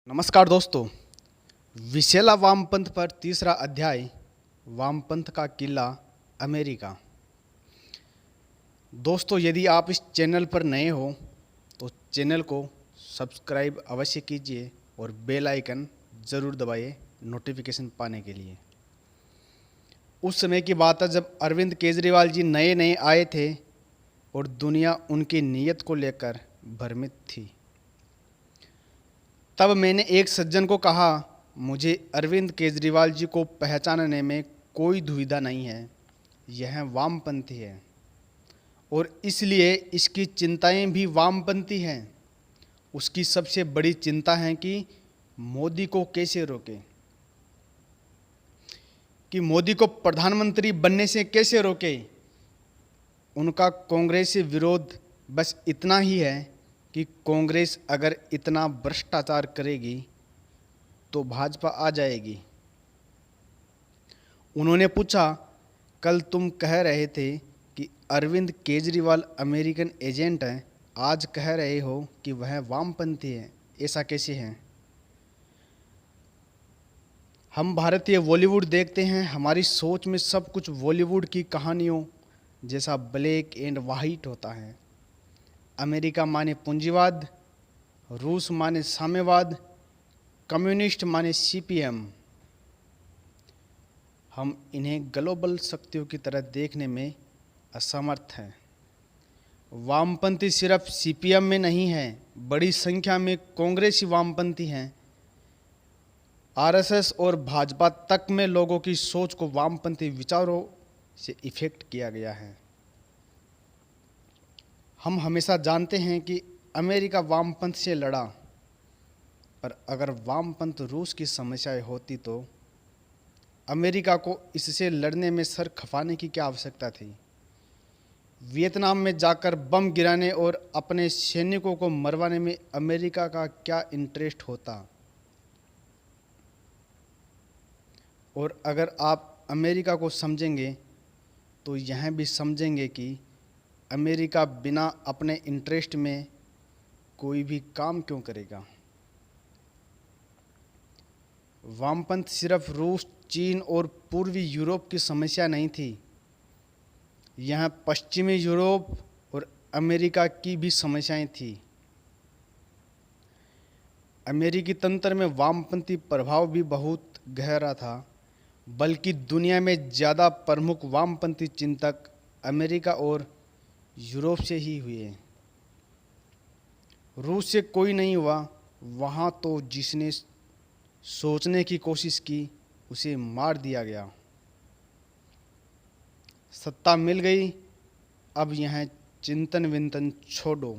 नमस्कार दोस्तों, विशेला वामपंथ पर तीसरा अध्याय, वामपंथ का किला अमेरिका। दोस्तों, यदि आप इस चैनल पर नए हो तो चैनल को सब्सक्राइब अवश्य कीजिए और बेल आइकन ज़रूर दबाइए नोटिफिकेशन पाने के लिए। उस समय की बात है जब अरविंद केजरीवाल जी नए नए आए थे और दुनिया उनकी नीयत को लेकर भ्रमित थी। तब मैंने एक सज्जन को कहा, मुझे अरविंद केजरीवाल जी को पहचानने में कोई दुविधा नहीं है, यह वामपंथी है और इसलिए इसकी चिंताएं भी वामपंथी हैं। उसकी सबसे बड़ी चिंता है कि मोदी को कैसे रोके, कि मोदी को प्रधानमंत्री बनने से कैसे रोके। उनका कांग्रेस से विरोध बस इतना ही है कि कांग्रेस अगर इतना भ्रष्टाचार करेगी तो भाजपा आ जाएगी। उन्होंने पूछा, कल तुम कह रहे थे कि अरविंद केजरीवाल अमेरिकन एजेंट हैं, आज कह रहे हो कि वह वामपंथी है, ऐसा कैसे है? हम भारतीय बॉलीवुड देखते हैं, हमारी सोच में सब कुछ बॉलीवुड की कहानियों जैसा ब्लैक एंड वाइट होता है। अमेरिका माने पूंजीवाद, रूस माने साम्यवाद, कम्युनिस्ट माने सीपीएम। हम इन्हें ग्लोबल शक्तियों की तरह देखने में असमर्थ हैं। वामपंथी सिर्फ सीपीएम में नहीं है, बड़ी संख्या में कांग्रेसी वामपंथी हैं। आरएसएस और भाजपा तक में लोगों की सोच को वामपंथी विचारों से इफेक्ट किया गया है। हम हमेशा जानते हैं कि अमेरिका वामपंथ से लड़ा, पर अगर वामपंथ रूस की समस्याएं होती तो अमेरिका को इससे लड़ने में सर खपाने की क्या आवश्यकता थी? वियतनाम में जाकर बम गिराने और अपने सैनिकों को मरवाने में अमेरिका का क्या इंटरेस्ट होता? और अगर आप अमेरिका को समझेंगे तो यह भी समझेंगे कि अमेरिका बिना अपने इंटरेस्ट में कोई भी काम क्यों करेगा। वामपंथ सिर्फ रूस, चीन और पूर्वी यूरोप की समस्या नहीं थी, यह पश्चिमी यूरोप और अमेरिका की भी समस्याएं थी। अमेरिकी तंत्र में वामपंथी प्रभाव भी बहुत गहरा था, बल्कि दुनिया में ज़्यादा प्रमुख वामपंथी चिंतक अमेरिका और यूरोप से ही हुए। रूस से कोई नहीं हुआ, वहाँ तो जिसने सोचने की कोशिश की उसे मार दिया गया। सत्ता मिल गई, अब यह चिंतन विंतन छोड़ो।